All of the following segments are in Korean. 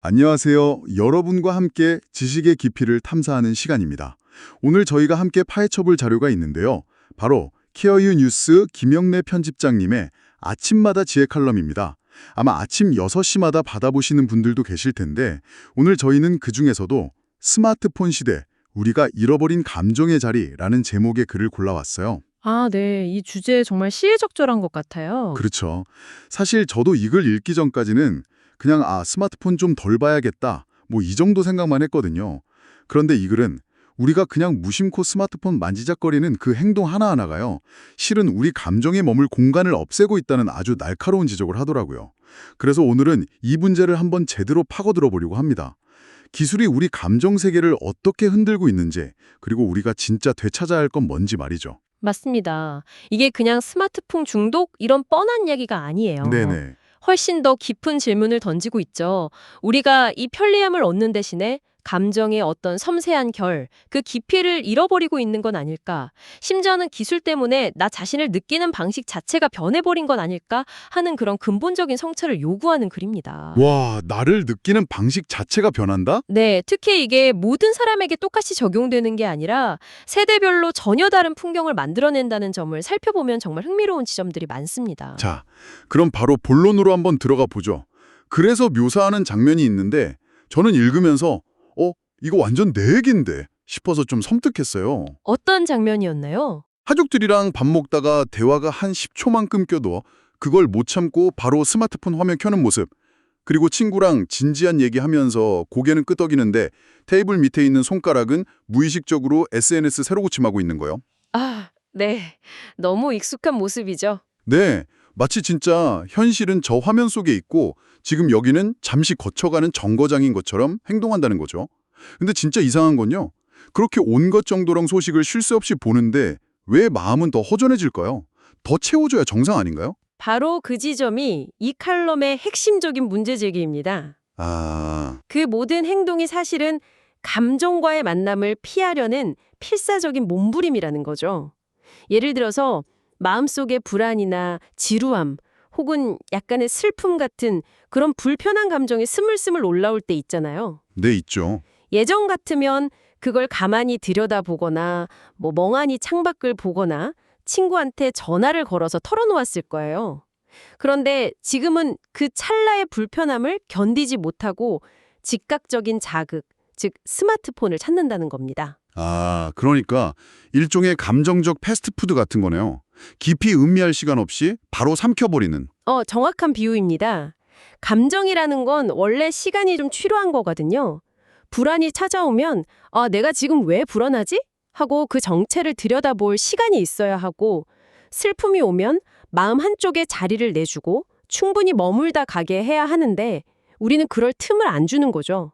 안녕하세요. 여러분과 함께 지식의 깊이를 탐사하는 시간입니다. 오늘 저희가 함께 파헤쳐볼 자료가 있는데요. 바로 케어유 뉴스 김영래 편집장님의 아침마다 지혜 칼럼입니다. 아마 아침 6시마다 받아보시는 분들도 계실 텐데 오늘 저희는 그중에서도 스마트폰 시대, 우리가 잃어버린 감정의 자리라는 제목의 글을 골라왔어요. 아, 네. 이 주제 정말 시의적절한 것 같아요. 그렇죠. 사실 저도 이 글 읽기 전까지는 그냥 스마트폰 좀 덜 봐야겠다. 뭐 이 정도 생각만 했거든요. 그런데 이 글은 우리가 그냥 무심코 스마트폰 만지작거리는 그 행동 하나하나가요. 실은 우리 감정에 머물 공간을 없애고 있다는 아주 날카로운 지적을 하더라고요. 그래서 오늘은 이 문제를 한번 제대로 파고들어 보려고 합니다. 기술이 우리 감정 세계를 어떻게 흔들고 있는지, 그리고 우리가 진짜 되찾아야 할 건 뭔지 말이죠. 맞습니다. 이게 그냥 스마트폰 중독 이런 뻔한 이야기가 아니에요. 네네. 훨씬 더 깊은 질문을 던지고 있죠. 우리가 이 편리함을 얻는 대신에 감정의 어떤 섬세한 그 깊이를 잃어버리고 있는 건 아닐까? 심지어는 기술 때문에 나 자신을 느끼는 방식 자체가 변해버린 건 아닐까? 하는 그런 근본적인 성찰을 요구하는 글입니다. 와, 나를 느끼는 방식 자체가 변한다? 네, 특히 이게 모든 사람에게 똑같이 적용되는 게 아니라 세대별로 전혀 다른 풍경을 만들어낸다는 점을 살펴보면 정말 흥미로운 지점들이 많습니다. 자, 그럼 바로 본론으로 한번 들어가 보죠. 그래서 묘사하는 장면이 있는데 저는 읽으면서 이거 완전 내 얘긴데 싶어서 좀 섬뜩했어요. 어떤 장면이었나요? 가족들이랑 밥 먹다가 대화가 한 10초만 끊겨도 그걸 못 참고 바로 스마트폰 화면 켜는 모습. 그리고 친구랑 진지한 얘기하면서 고개는 끄덕이는데 테이블 밑에 있는 손가락은 무의식적으로 SNS 새로 고침하고 있는 거요. 아, 네. 너무 익숙한 모습이죠. 네, 마치 진짜 현실은 저 화면 속에 있고 지금 여기는 잠시 거쳐가는 정거장인 것처럼 행동한다는 거죠. 근데 진짜 이상한 건요. 그렇게 온 것 정도랑 소식을 쉴 새 없이 보는데 왜 마음은 더 허전해질까요? 더 채워줘야 정상 아닌가요? 바로 그 지점이 이 칼럼의 핵심적인 문제 제기입니다. 아, 그 모든 행동이 사실은 감정과의 만남을 피하려는 필사적인 몸부림이라는 거죠. 예를 들어서 마음속의 불안이나 지루함 혹은 약간의 슬픔 같은 그런 불편한 감정이 스물스물 올라올 때 있잖아요. 네, 있죠. 예전 같으면 그걸 가만히 들여다보거나 멍하니 창밖을 보거나 친구한테 전화를 걸어서 털어놓았을 거예요. 그런데 지금은 그 찰나의 불편함을 견디지 못하고 즉각적인 자극, 즉 스마트폰을 찾는다는 겁니다. 아, 그러니까 일종의 감정적 패스트푸드 같은 거네요. 깊이 음미할 시간 없이 바로 삼켜버리는. 정확한 비유입니다. 감정이라는 건 원래 시간이 좀 필요한 거거든요. 불안이 찾아오면 내가 지금 왜 불안하지? 하고 그 정체를 들여다볼 시간이 있어야 하고 슬픔이 오면 마음 한쪽에 자리를 내주고 충분히 머물다 가게 해야 하는데 우리는 그럴 틈을 안 주는 거죠.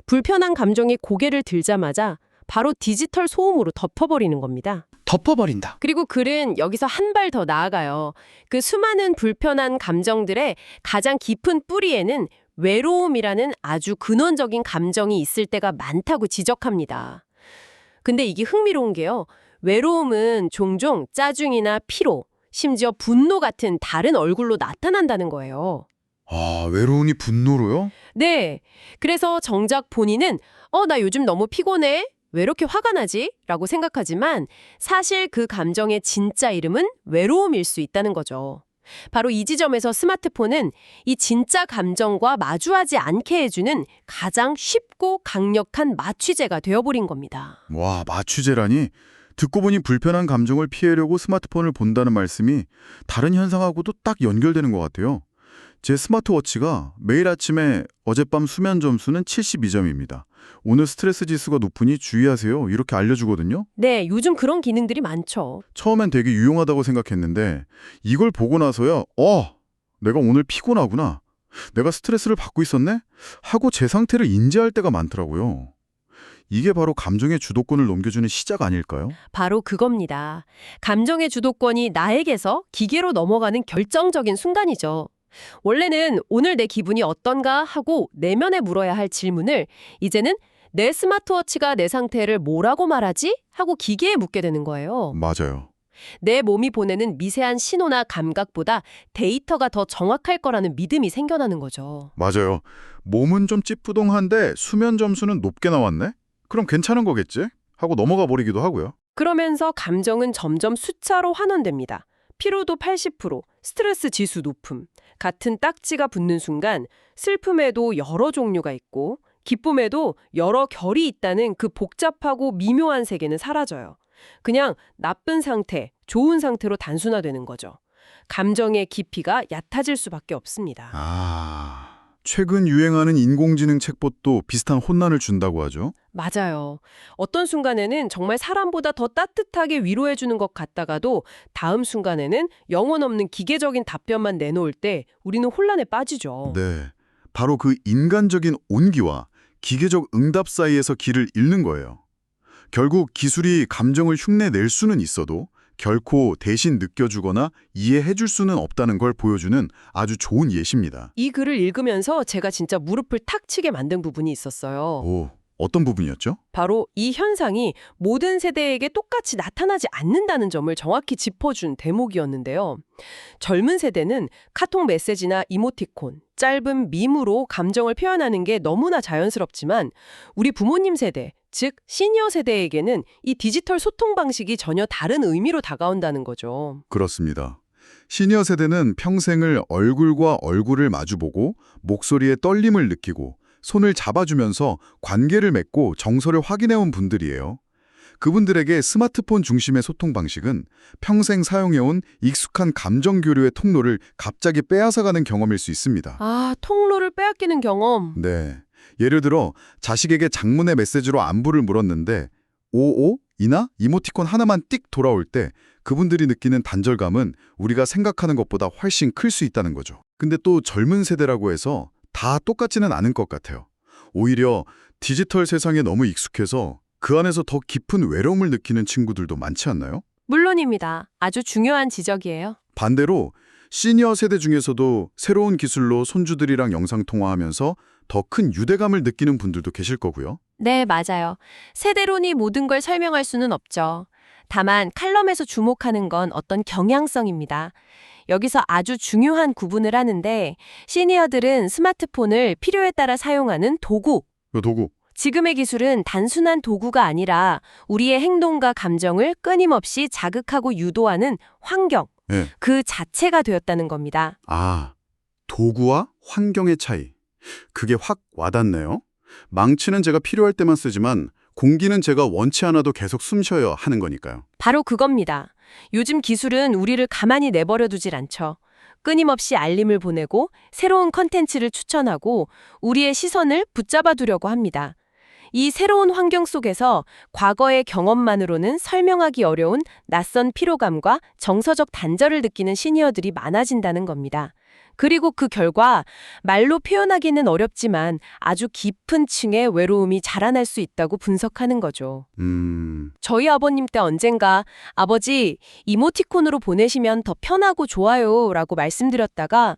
불편한 감정이 고개를 들자마자 바로 디지털 소음으로 덮어버리는 겁니다. 덮어버린다. 그리고 글은 여기서 한 발 더 나아가요. 그 수많은 불편한 감정들의 가장 깊은 뿌리에는 외로움이라는 아주 근원적인 감정이 있을 때가 많다고 지적합니다. 근데 이게 흥미로운 게요. 외로움은 종종 짜증이나 피로, 심지어 분노 같은 다른 얼굴로 나타난다는 거예요. 아, 외로우니 분노로요? 네. 그래서 정작 본인은 나 요즘 너무 피곤해. 왜 이렇게 화가 나지? 라고 생각하지만 사실 그 감정의 진짜 이름은 외로움일 수 있다는 거죠. 바로 이 지점에서 스마트폰은 이 진짜 감정과 마주하지 않게 해주는 가장 쉽고 강력한 마취제가 되어버린 겁니다. 와, 마취제라니? 듣고 보니 불편한 감정을 피하려고 스마트폰을 본다는 말씀이 다른 현상하고도 딱 연결되는 것 같아요. 제 스마트워치가 매일 아침에 어젯밤 수면 점수는 72점입니다. 오늘 스트레스 지수가 높으니 주의하세요. 이렇게 알려주거든요. 네, 요즘 그런 기능들이 많죠. 처음엔 되게 유용하다고 생각했는데 이걸 보고 나서야 내가 오늘 피곤하구나. 내가 스트레스를 받고 있었네? 하고 제 상태를 인지할 때가 많더라고요. 이게 바로 감정의 주도권을 넘겨주는 시작 아닐까요? 바로 그겁니다. 감정의 주도권이 나에게서 기계로 넘어가는 결정적인 순간이죠. 원래는 오늘 내 기분이 어떤가 하고 내면에 물어야 할 질문을 이제는 내 스마트워치가 내 상태를 뭐라고 말하지? 하고 기계에 묻게 되는 거예요. 맞아요. 내 몸이 보내는 미세한 신호나 감각보다 데이터가 더 정확할 거라는 믿음이 생겨나는 거죠. 맞아요. 몸은 좀 찌뿌둥한데 수면 점수는 높게 나왔네? 그럼 괜찮은 거겠지? 하고 넘어가 버리기도 하고요. 그러면서 감정은 점점 숫자로 환원됩니다. 피로도 80%, 스트레스 지수 높음. 같은 딱지가 붙는 순간 슬픔에도 여러 종류가 있고 기쁨에도 여러 결이 있다는 그 복잡하고 미묘한 세계는 사라져요. 그냥 나쁜 상태, 좋은 상태로 단순화되는 거죠. 감정의 깊이가 얕아질 수밖에 없습니다. 최근 유행하는 인공지능 챗봇도 비슷한 혼란을 준다고 하죠. 맞아요. 어떤 순간에는 정말 사람보다 더 따뜻하게 위로해주는 것 같다가도 다음 순간에는 영혼 없는 기계적인 답변만 내놓을 때 우리는 혼란에 빠지죠. 네, 바로 그 인간적인 온기와 기계적 응답 사이에서 길을 잃는 거예요. 결국 기술이 감정을 흉내낼 수는 있어도 결코 대신 느껴주거나 이해해줄 수는 없다는 걸 보여주는 아주 좋은 예시입니다. 이 글을 읽으면서 제가 진짜 무릎을 탁 치게 만든 부분이 있었어요. 오, 어떤 부분이었죠? 바로 이 현상이 모든 세대에게 똑같이 나타나지 않는다는 점을 정확히 짚어준 대목이었는데요. 젊은 세대는 카톡 메시지나 이모티콘, 짧은 밈으로 감정을 표현하는 게 너무나 자연스럽지만 우리 부모님 세대, 즉 시니어 세대에게는 이 디지털 소통 방식이 전혀 다른 의미로 다가온다는 거죠. 그렇습니다. 시니어 세대는 평생을 얼굴과 얼굴을 마주보고 목소리에 떨림을 느끼고 손을 잡아주면서 관계를 맺고 정서를 확인해온 분들이에요. 그분들에게 스마트폰 중심의 소통 방식은 평생 사용해온 익숙한 감정 교류의 통로를 갑자기 빼앗아가는 경험일 수 있습니다. 통로를 빼앗기는 경험. 네. 예를 들어 자식에게 장문의 메시지로 안부를 물었는데 오오? 이나? 이모티콘 하나만 띡 돌아올 때 그분들이 느끼는 단절감은 우리가 생각하는 것보다 훨씬 클 수 있다는 거죠. 근데 또 젊은 세대라고 해서 다 똑같지는 않은 것 같아요. 오히려 디지털 세상에 너무 익숙해서 그 안에서 더 깊은 외로움을 느끼는 친구들도 많지 않나요? 물론입니다. 아주 중요한 지적이에요. 반대로 시니어 세대 중에서도 새로운 기술로 손주들이랑 영상통화하면서 더 큰 유대감을 느끼는 분들도 계실 거고요. 네, 맞아요. 세대론이 모든 걸 설명할 수는 없죠. 다만 칼럼에서 주목하는 건 어떤 경향성입니다. 여기서 아주 중요한 구분을 하는데 시니어들은 스마트폰을 필요에 따라 사용하는 도구. 도구. 지금의 기술은 단순한 도구가 아니라 우리의 행동과 감정을 끊임없이 자극하고 유도하는 환경. 네. 그 자체가 되었다는 겁니다. 도구와 환경의 차이. 그게 확 와닿네요. 망치는 제가 필요할 때만 쓰지만 공기는 제가 원치 않아도 계속 숨 쉬어야 하는 거니까요. 바로 그겁니다. 요즘 기술은 우리를 가만히 내버려 두질 않죠. 끊임없이 알림을 보내고 새로운 컨텐츠를 추천하고 우리의 시선을 붙잡아 두려고 합니다. 이 새로운 환경 속에서 과거의 경험만으로는 설명하기 어려운 낯선 피로감과 정서적 단절을 느끼는 시니어들이 많아진다는 겁니다. 그리고 그 결과 말로 표현하기는 어렵지만 아주 깊은 층의 외로움이 자라날 수 있다고 분석하는 거죠. 저희 아버님 때 언젠가 아버지 이모티콘으로 보내시면 더 편하고 좋아요 라고 말씀드렸다가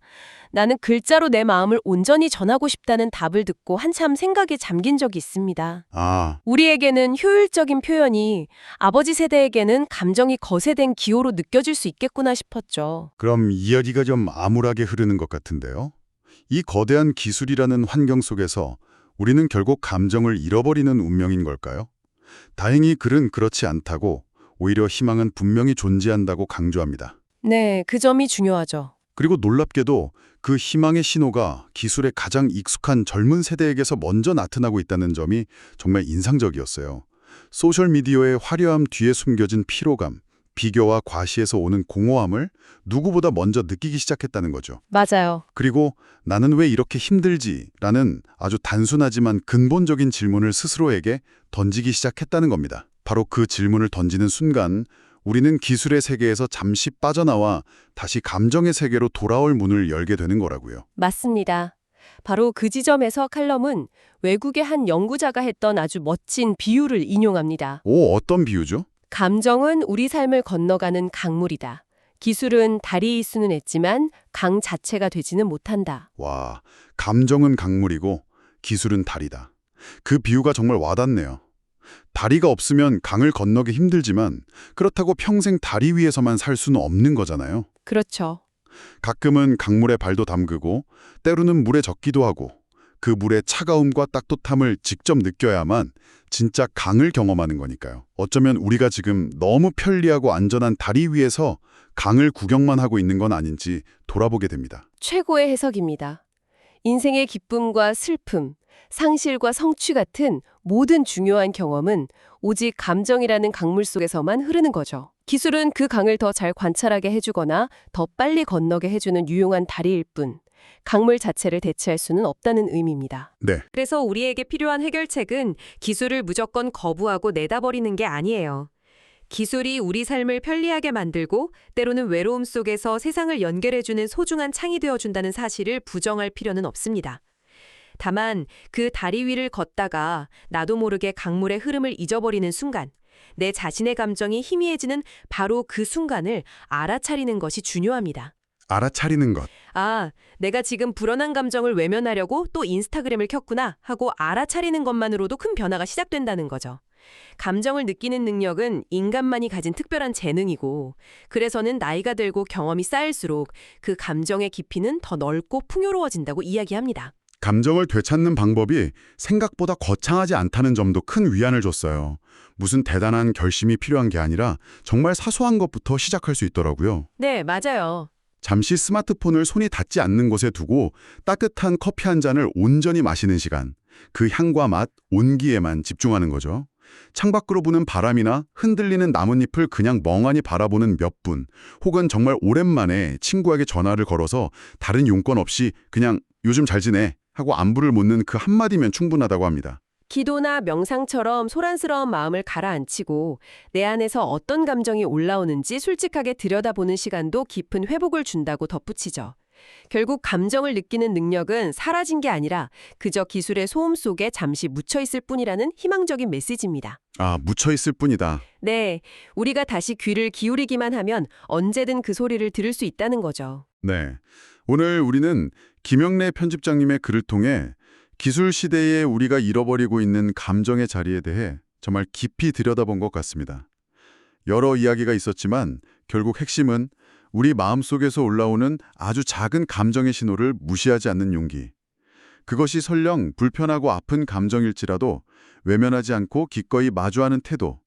나는 글자로 내 마음을 온전히 전하고 싶다는 답을 듣고 한참 생각에 잠긴 적이 있습니다. 우리에게는 효율적인 표현이 아버지 세대에게는 감정이 거세된 기호로 느껴질 수 있겠구나 싶었죠. 그럼 이야기가 좀 암울하게 흐르는 것 같은데요. 이 거대한 기술이라는 환경 속에서 우리는 결국 감정을 잃어버리는 운명인 걸까요? 다행히 글은 그렇지 않다고 오히려 희망은 분명히 존재한다고 강조합니다. 네, 그 점이 중요하죠. 그리고 놀랍게도 그 희망의 신호가 기술에 가장 익숙한 젊은 세대에게서 먼저 나타나고 있다는 점이 정말 인상적이었어요. 소셜미디어의 화려함 뒤에 숨겨진 피로감, 비교와 과시에서 오는 공허함을 누구보다 먼저 느끼기 시작했다는 거죠. 맞아요. 그리고 나는 왜 이렇게 힘들지라는 아주 단순하지만 근본적인 질문을 스스로에게 던지기 시작했다는 겁니다. 바로 그 질문을 던지는 순간 우리는 기술의 세계에서 잠시 빠져나와 다시 감정의 세계로 돌아올 문을 열게 되는 거라고요. 맞습니다. 바로 그 지점에서 칼럼은 외국의 한 연구자가 했던 아주 멋진 비유를 인용합니다. 어떤 비유죠? 감정은 우리 삶을 건너가는 강물이다. 기술은 다리일 수는 있지만 강 자체가 되지는 못한다. 와, 감정은 강물이고 기술은 다리다. 그 비유가 정말 와닿네요. 다리가 없으면 강을 건너기 힘들지만 그렇다고 평생 다리 위에서만 살 수는 없는 거잖아요. 그렇죠. 가끔은 강물에 발도 담그고 때로는 물에 젖기도 하고 그 물의 차가움과 따뜻함을 직접 느껴야만 진짜 강을 경험하는 거니까요. 어쩌면 우리가 지금 너무 편리하고 안전한 다리 위에서 강을 구경만 하고 있는 건 아닌지 돌아보게 됩니다. 최고의 해석입니다. 인생의 기쁨과 슬픔, 상실과 성취 같은 모든 중요한 경험은 오직 감정이라는 강물 속에서만 흐르는 거죠. 기술은 그 강을 더 잘 관찰하게 해주거나 더 빨리 건너게 해주는 유용한 다리일 뿐, 강물 자체를 대체할 수는 없다는 의미입니다. 네, 그래서 우리에게 필요한 해결책은 기술을 무조건 거부하고 내다버리는 게 아니에요. 기술이 우리 삶을 편리하게 만들고 때로는 외로움 속에서 세상을 연결해주는 소중한 창이 되어준다는 사실을 부정할 필요는 없습니다. 다만 그 다리 위를 걷다가 나도 모르게 강물의 흐름을 잊어버리는 순간, 내 자신의 감정이 희미해지는 바로 그 순간을 알아차리는 것이 중요합니다. 알아차리는 것. 아, 내가 지금 불안한 감정을 외면하려고 또 인스타그램을 켰구나 하고 알아차리는 것만으로도 큰 변화가 시작된다는 거죠. 감정을 느끼는 능력은 인간만이 가진 특별한 재능이고, 그래서는 나이가 들고 경험이 쌓일수록 그 감정의 깊이는 더 넓고 풍요로워진다고 이야기합니다. 감정을 되찾는 방법이 생각보다 거창하지 않다는 점도 큰 위안을 줬어요. 무슨 대단한 결심이 필요한 게 아니라 정말 사소한 것부터 시작할 수 있더라고요. 네, 맞아요. 잠시 스마트폰을 손이 닿지 않는 곳에 두고 따뜻한 커피 한 잔을 온전히 마시는 시간. 그 향과 맛, 온기에만 집중하는 거죠. 창밖으로 부는 바람이나 흔들리는 나뭇잎을 그냥 멍하니 바라보는 몇 분, 혹은 정말 오랜만에 친구에게 전화를 걸어서 다른 용건 없이 그냥 요즘 잘 지내 하고 안부를 묻는 그 한마디면 충분하다고 합니다. 기도나 명상처럼 소란스러운 마음을 가라앉히고 내 안에서 어떤 감정이 올라오는지 솔직하게 들여다보는 시간도 깊은 회복을 준다고 덧붙이죠. 결국 감정을 느끼는 능력은 사라진 게 아니라 그저 기술의 소음 속에 잠시 묻혀있을 뿐이라는 희망적인 메시지입니다. 아, 묻혀있을 뿐이다. 네, 우리가 다시 귀를 기울이기만 하면 언제든 그 소리를 들을 수 있다는 거죠. 네. 오늘 우리는 김영래 편집장님의 글을 통해 기술 시대에 우리가 잃어버리고 있는 감정의 자리에 대해 정말 깊이 들여다본 것 같습니다. 여러 이야기가 있었지만 결국 핵심은 우리 마음속에서 올라오는 아주 작은 감정의 신호를 무시하지 않는 용기. 그것이 설령 불편하고 아픈 감정일지라도 외면하지 않고 기꺼이 마주하는 태도.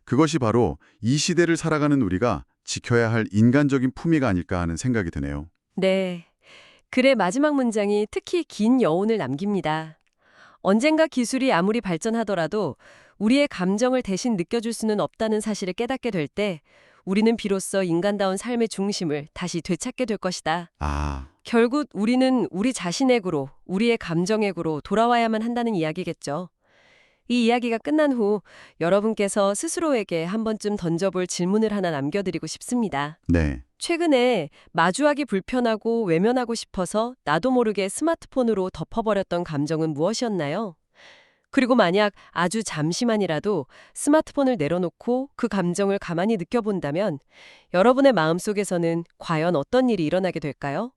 그것이 바로 이 시대를 살아가는 우리가 지켜야 할 인간적인 품위가 아닐까 하는 생각이 드네요. 네. 글의 마지막 문장이 특히 긴 여운을 남깁니다. 언젠가 기술이 아무리 발전하더라도 우리의 감정을 대신 느껴줄 수는 없다는 사실을 깨닫게 될 때 우리는 비로소 인간다운 삶의 중심을 다시 되찾게 될 것이다. 아, 결국 우리는 우리 자신에게로, 우리의 감정에게로 돌아와야만 한다는 이야기겠죠. 이 이야기가 끝난 후 여러분께서 스스로에게 한 번쯤 던져볼 질문을 하나 남겨드리고 싶습니다. 네. 최근에 마주하기 불편하고 외면하고 싶어서 나도 모르게 스마트폰으로 덮어버렸던 감정은 무엇이었나요? 그리고 만약 아주 잠시만이라도 스마트폰을 내려놓고 그 감정을 가만히 느껴본다면 여러분의 마음속에서는 과연 어떤 일이 일어나게 될까요?